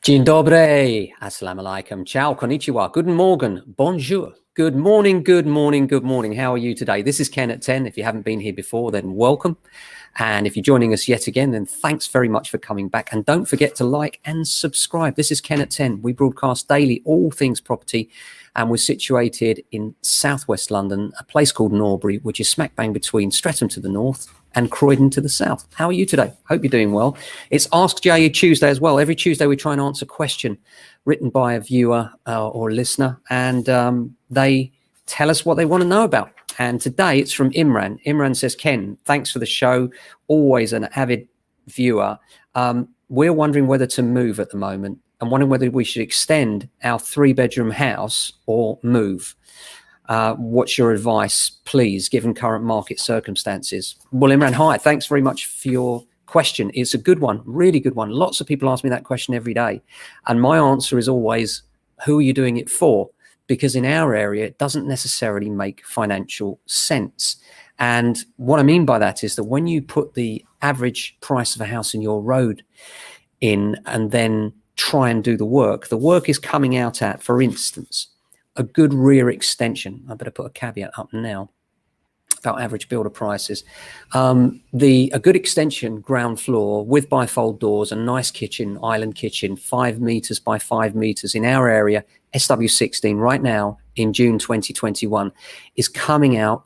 Dzień dobry, assalamu alaikum, ciao, konnichiwa, guten morgen, bonjour, good morning, good morning, good morning. How are you today? This is Ken at 10. If you haven't been here before, then welcome. And if you're joining us yet again, then thanks very much for coming back. And don't forget to like and subscribe. This is Ken at 10. We broadcast daily all things property. And we're situated in southwest London, a place called Norbury, which is smack bang between Streatham to the north and Croydon to the south. How are you today? Hope you're doing well. It's Ask JA Tuesday as well. Every Tuesday we try and answer a question written by a viewer or a listener, and they tell us what they want to know about. And today it's from Imran. Imran says, Ken, thanks for the show. Always an avid viewer. We're wondering whether to move at the moment and wondering whether we should extend our 3-bedroom house or move. What's your advice, please, given current market circumstances? Well, Imran, hi. Thanks very much for your question. It's a good one, really good one. Lots of people ask me that question every day. And my answer is always, who are you doing it for? Because in our area, it doesn't necessarily make financial sense. And what I mean by that is that when you put the average price of a house in your road in and then try and do the work is coming out at, for instance, a good rear extension. I better put a caveat up now about average builder prices. A good extension ground floor with bifold doors, a nice kitchen, island kitchen, 5 meters by 5 meters in our area, SW16 right now in June 2021 is coming out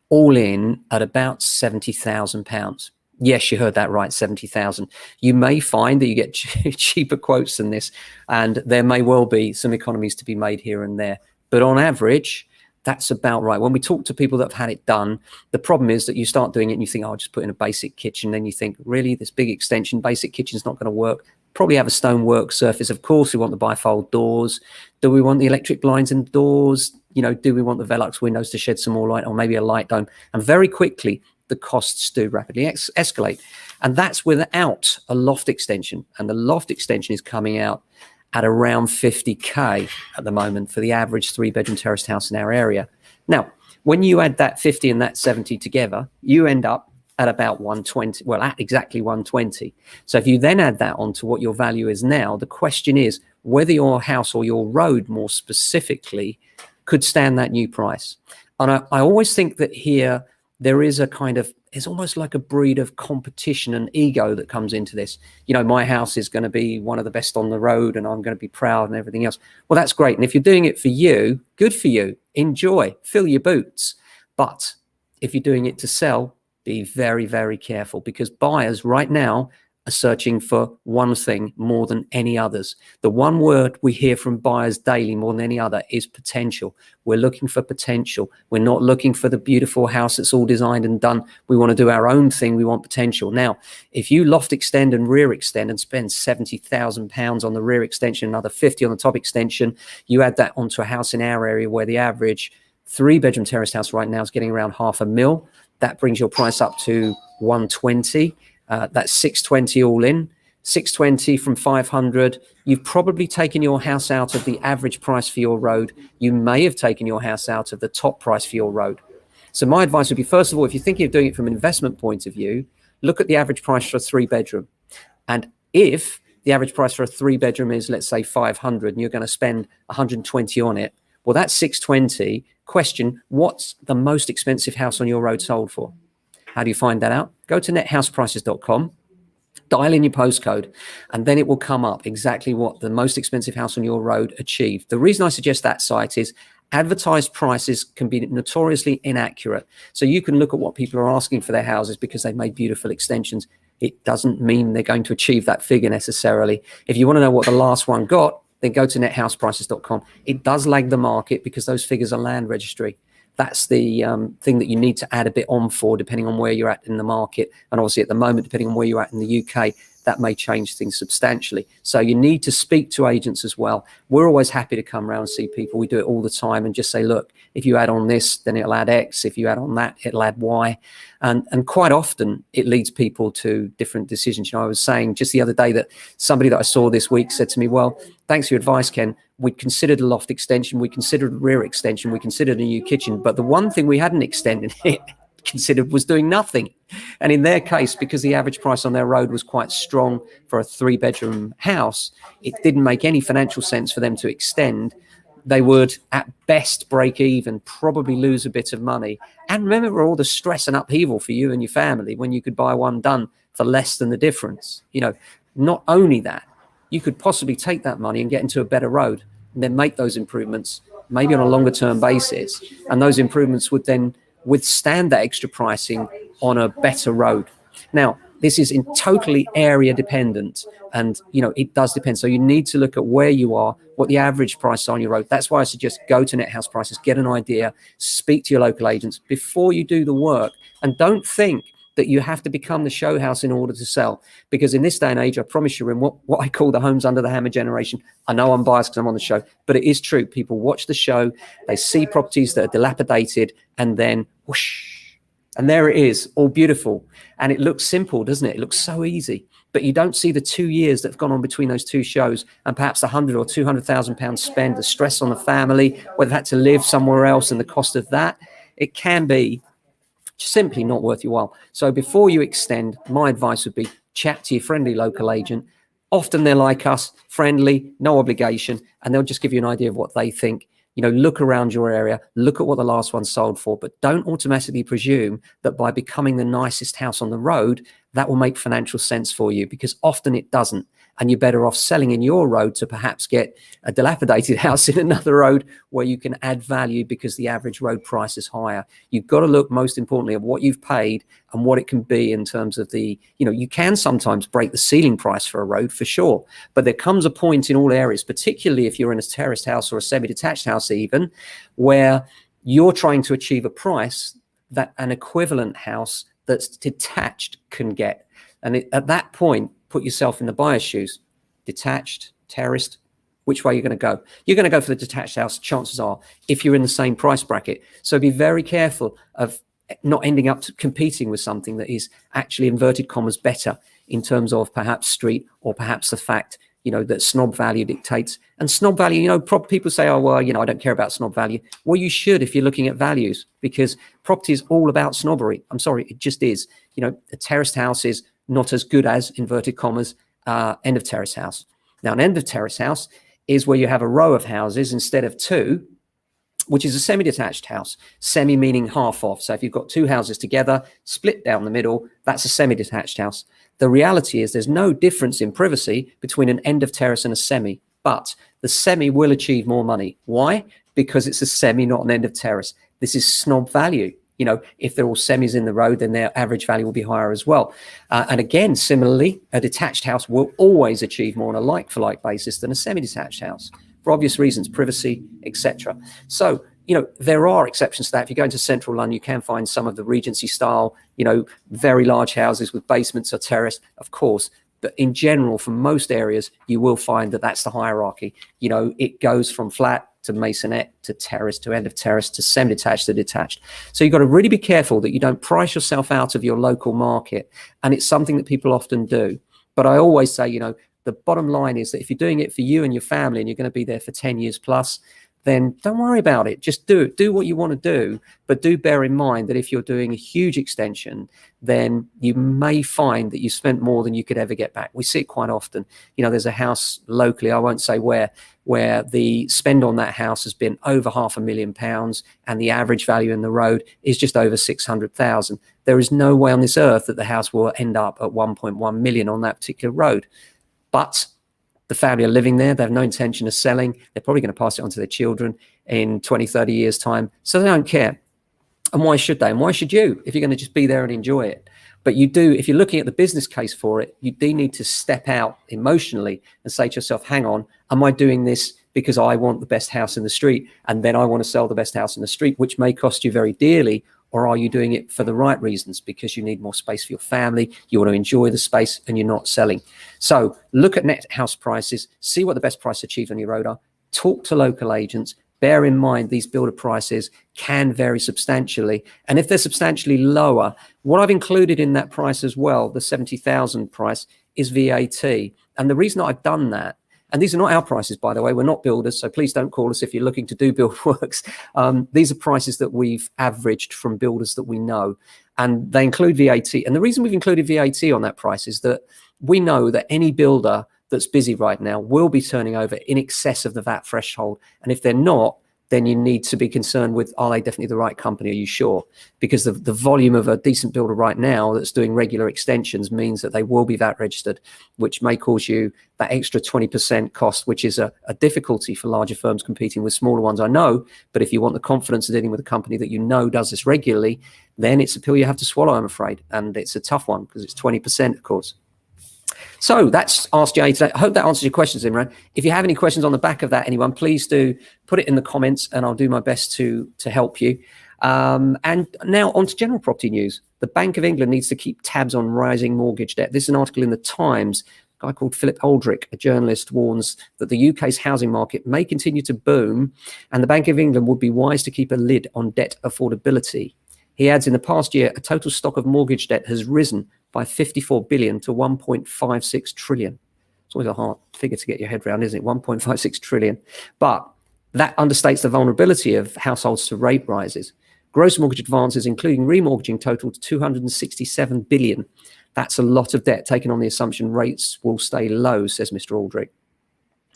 all in at about £70,000. Yes, you heard that right, 70,000. You may find that you get cheaper quotes than this, and there may well be some economies to be made here and there. But on average, that's about right. When we talk to people that have had it done, the problem is that you start doing it and you think, oh, I'll just put in a basic kitchen. Then you think, really, this big extension, basic kitchen's not going to work. Probably have a stonework surface. Of course, we want the bifold doors. Do we want the electric blinds and doors? You know, do we want the Velux windows to shed some more light, or maybe a light dome? And very quickly, the costs do rapidly escalate. And that's without a loft extension. And the loft extension is coming out at around 50K at the moment for the average 3-bedroom terraced house in our area. Now, when you add that 50 and that 70 together, you end up at about 120, well, at exactly 120. So if you then add that onto what your value is now, the question is whether your house or your road more specifically could stand that new price. And I always think that here, there is a kind of, it's almost like a breed of competition and ego that comes into this. You know, my house is going to be one of the best on the road and I'm going to be proud and everything else. Well, that's great. And if you're doing it for you, good for you. Enjoy, fill your boots. But if you're doing it to sell, be very, very careful, because buyers right now are searching for one thing more than any others. The one word we hear from buyers daily more than any other is potential. We're looking for potential. We're not looking for the beautiful house that's all designed and done. We want to do our own thing. We want potential. Now, if you loft extend and rear extend and spend £70,000 on the rear extension, another 50 on the top extension, you add that onto a house in our area where the average 3-bedroom terraced house right now is getting around £500,000. That brings your price up to 120. That's 620 all in, 620 from 500. You've probably taken your house out of the average price for your road. You may have taken your house out of the top price for your road. So my advice would be, first of all, if you're thinking of doing it from an investment point of view, look at the average price for a 3-bedroom. And if the average price for a 3-bedroom is, let's say, 500, and you're going to spend 120 on it, well, that's 620. Question, what's the most expensive house on your road sold for? How do you find that out? Go to nethouseprices.com, dial in your postcode, and then it will come up exactly what the most expensive house on your road achieved. The reason I suggest that site is advertised prices can be notoriously inaccurate. So you can look at what people are asking for their houses because they've made beautiful extensions. It doesn't mean they're going to achieve that figure necessarily. If you want to know what the last one got, then go to nethouseprices.com. It does lag the market because those figures are land registry. That's the thing that you need to add a bit on for, depending on where you're at in the market. And obviously at the moment, depending on where you're at in the UK, that may change things substantially. So you need to speak to agents as well. We're always happy to come around and see people. We do it all the time and just say, look, if you add on this, then it'll add X. If you add on that, it'll add Y. And quite often it leads people to different decisions. You know, I was saying just the other day that somebody that I saw this week said to me, well, thanks for your advice, Ken. We considered a loft extension. We considered a rear extension. We considered a new kitchen. But the one thing we hadn't extended it considered was doing nothing. And in their case, because the average price on their road was quite strong for a 3-bedroom house, it didn't make any financial sense for them to extend. They would at best break even, probably lose a bit of money. And remember all the stress and upheaval for you and your family when you could buy one done for less than the difference. Not only that, you could possibly take that money and get into a better road and then make those improvements, maybe on a longer term basis. And those improvements would then withstand that extra pricing on a better road. Now, this is totally area dependent, and it does depend. So you need to look at where you are, what the average price on your road. That's why I suggest go to Net House Prices, get an idea, speak to your local agents before you do the work, and don't think that you have to become the show house in order to sell. Because in this day and age, I promise you, in what I call the homes under the hammer generation, I know I'm biased because I'm on the show, but it is true. People watch the show, they see properties that are dilapidated, and then whoosh, and there it is, all beautiful. And it looks simple, doesn't it? It looks so easy. But you don't see the 2 years that have gone on between those two shows, and perhaps £100,000 or £200,000 spend, the stress on the family, whether they've had to live somewhere else and the cost of that. It can be simply not worth your while. So before you extend, my advice would be chat to your friendly local agent. Often they're like us, friendly, no obligation, and they'll just give you an idea of what they think. Look around your area, look at what the last one sold for, but don't automatically presume that by becoming the nicest house on the road, that will make financial sense for you, because often it doesn't. And you're better off selling in your road to perhaps get a dilapidated house in another road where you can add value because the average road price is higher. You've got to look most importantly at what you've paid and what it can be in terms of you can sometimes break the ceiling price for a road for sure, but there comes a point in all areas, particularly if you're in a terraced house or a semi-detached house even, where you're trying to achieve a price that an equivalent house that's detached can get. And at that point, put yourself in the buyer's shoes. Detached, terraced, which way you're going to go? You're going to go for the detached house, chances are, if you're in the same price bracket. So be very careful of not ending up competing with something that is actually, inverted commas, better in terms of perhaps street, or perhaps the fact, that snob value dictates. And snob value, people say, oh, well, I don't care about snob value. Well, you should if you're looking at values, because property is all about snobbery. I'm sorry, it just is. A terraced house is not as good as, inverted commas, end of terrace house. Now, an end of terrace house is where you have a row of houses instead of two, which is a semi-detached house. Semi meaning half off. So if you've got two houses together, split down the middle, that's a semi-detached house. The reality is there's no difference in privacy between an end of terrace and a semi, but the semi will achieve more money. Why? Because it's a semi, not an end of terrace. This is snob value. If they're all semis in the road, then their average value will be higher as well. And again, similarly, a detached house will always achieve more on a like-for-like basis than a semi-detached house, for obvious reasons, privacy, etc. So, there are exceptions to that. If you go into central London, you can find some of the Regency style, very large houses with basements or terrace, of course. But in general, for most areas, you will find that that's the hierarchy. It goes from flat to masonette to terrace to end of terrace to semi-detached to detached. So you've got to really be careful that you don't price yourself out of your local market. And it's something that people often do. But I always say, the bottom line is that if you're doing it for you and your family and you're going to be there for 10 years plus, then don't worry about it. Just do what you want to do. But do bear in mind that if you're doing a huge extension, then you may find that you spent more than you could ever get back. We see it quite often. There's a house locally, I won't say where the spend on that house has been over £500,000 and the average value in the road is just over 600,000. There is no way on this earth that the house will end up at 1.1 million on that particular road. But the family are living there. They have no intention of selling. They're probably going to pass it on to their children in 20, 30 years' time. So they don't care. And why should they? And why should you, if you're going to just be there and enjoy it? But you do, if you're looking at the business case for it, you do need to step out emotionally and say to yourself, hang on, am I doing this because I want the best house in the street and then I want to sell the best house in the street, which may cost you very dearly? Or are you doing it for the right reasons because you need more space for your family, you want to enjoy the space and you're not selling? So look at Net House Prices, see what the best price achieved on your road are, talk to local agents, bear in mind these builder prices can vary substantially. And if they're substantially lower, what I've included in that price as well, the 70,000 price, is VAT. And the reason I've done that And these are not our prices, by the way. We're not builders, so please don't call us if you're looking to do build works. These are prices that we've averaged from builders that we know, and they include VAT. And the reason we've included VAT on that price is that we know that any builder that's busy right now will be turning over in excess of the VAT threshold. And if they're not, then you need to be concerned with, are they definitely the right company? Are you sure? Because the volume of a decent builder right now that's doing regular extensions means that they will be VAT registered, which may cause you that extra 20% cost, which is a difficulty for larger firms competing with smaller ones, I know. But if you want the confidence of dealing with a company that you know does this regularly, then it's a pill you have to swallow, I'm afraid. And it's a tough one because it's 20%, of course. So that's Ask JA today. I hope that answers your questions, Imran. If you have any questions on the back of that, anyone, please do put it in the comments and I'll do my best to help you. And now on to general property news. The Bank of England needs to keep tabs on rising mortgage debt. This is an article in the Times. A guy called Philip Aldrich, a journalist, warns that the UK's housing market may continue to boom and the Bank of England would be wise to keep a lid on debt affordability. He adds, in the past year, a total stock of mortgage debt has risen by 54 billion to 1.56 trillion. It's always a hard figure to get your head around, isn't it? 1.56 trillion. But that understates the vulnerability of households to rate rises. Gross mortgage advances, including remortgaging, totaled 267 billion. That's a lot of debt taken on the assumption rates will stay low, says Mr. Aldrich.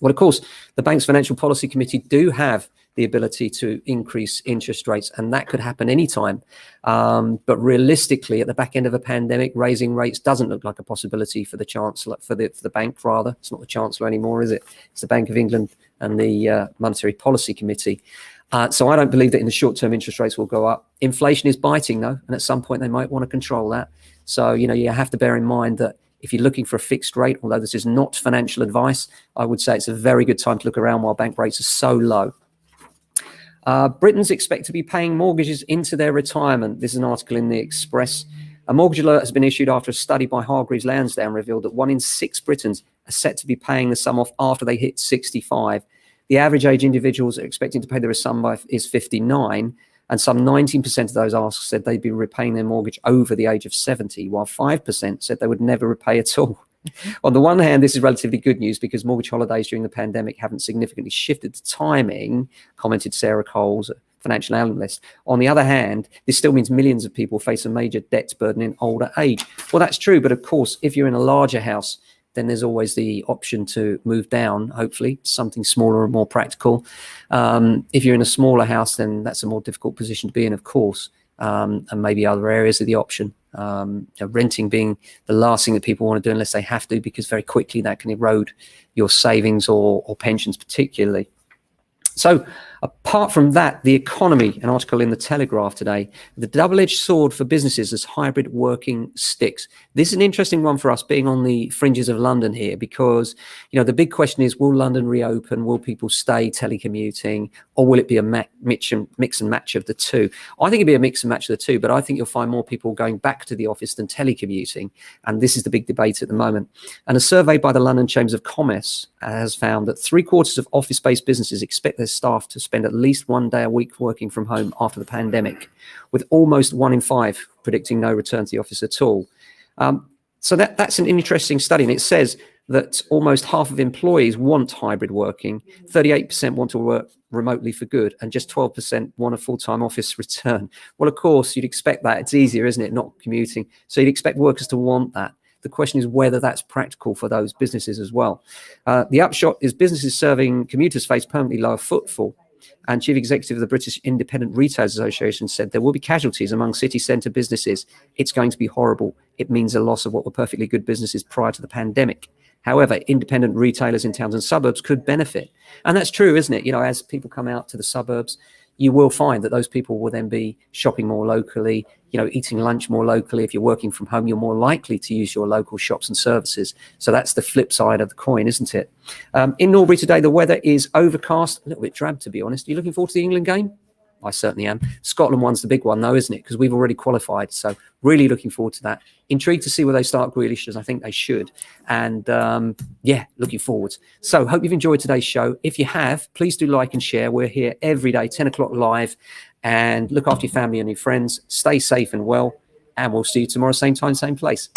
Well, of course, the bank's Financial Policy Committee do have the ability to increase interest rates, and that could happen anytime. But realistically, at the back end of a pandemic, raising rates doesn't look like a possibility for the Chancellor, for the bank rather. It's not the Chancellor anymore, is it? It's the Bank of England and the Monetary Policy Committee. So I don't believe that in the short term interest rates will go up. Inflation is biting though, and at some point they might want to control that. So, you have to bear in mind that if you're looking for a fixed rate, although this is not financial advice, I would say it's a very good time to look around while bank rates are so low. Britons expect to be paying mortgages into their retirement. This is an article in the Express. A mortgage alert has been issued after a study by Hargreaves Lansdown revealed that 1 in 6 Britons are set to be paying the sum off after they hit 65. The average age individuals are expecting to pay their sum by is 59, and some 19% of those asked said they'd be repaying their mortgage over the age of 70, while 5% said they would never repay at all. On the one hand, this is relatively good news because mortgage holidays during the pandemic haven't significantly shifted the timing, commented Sarah Coles, a financial analyst. On the other hand, this still means millions of people face a major debt burden in older age. Well, that's true, but of course, if you're in a larger house, then there's always the option to move down, hopefully, something smaller and more practical. If you're in a smaller house, then that's a more difficult position to be in, of course, and maybe other areas of the option. Renting being the last thing that people want to do unless they have to, because very quickly that can erode your savings or pensions particularly. So apart from that, the economy, an article in the Telegraph today, the double-edged sword for businesses as hybrid working sticks. This is an interesting one for us being on the fringes of London here, because, the big question is, will London reopen? Will people stay telecommuting, or will it be a mix and match of the two? I think it'd be a mix and match of the two, but I think you'll find more people going back to the office than telecommuting. And this is the big debate at the moment. And a survey by the London Chambers of Commerce has found that 3/4 of office-based businesses expect their staff to spend at least 1 day a week working from home after the pandemic, with almost 1 in 5 predicting no return to the office at all. So that's an interesting study, and it says that almost half of employees want hybrid working, 38% want to work remotely for good, and just 12% want a full-time office return. Well, of course, you'd expect that. It's easier, isn't it, not commuting? So you'd expect workers to want that. The question is whether that's practical for those businesses as well. The upshot is businesses serving commuters face permanently lower footfall. And Chief Executive of the British Independent Retailers Association said there will be casualties among city centre businesses. It's going to be horrible. It means a loss of what were perfectly good businesses prior to the pandemic. However, independent retailers in towns and suburbs could benefit. And that's true, isn't it? As people come out to the suburbs, you will find that those people will then be shopping more locally, eating lunch more locally. If you're working from home, you're more likely to use your local shops and services. So that's the flip side of the coin, isn't it? In Norbury today, the weather is overcast, a little bit drab, to be honest. Are you looking forward to the England game? I certainly am. Scotland one's the big one, though, isn't it? Because we've already qualified. So really looking forward to that. Intrigued to see where they start Grealish, as I think they should. And looking forward. So hope you've enjoyed today's show. If you have, please do like and share. We're here every day, 10 o'clock live. And look after your family and your friends. Stay safe and well. And we'll see you tomorrow, same time, same place.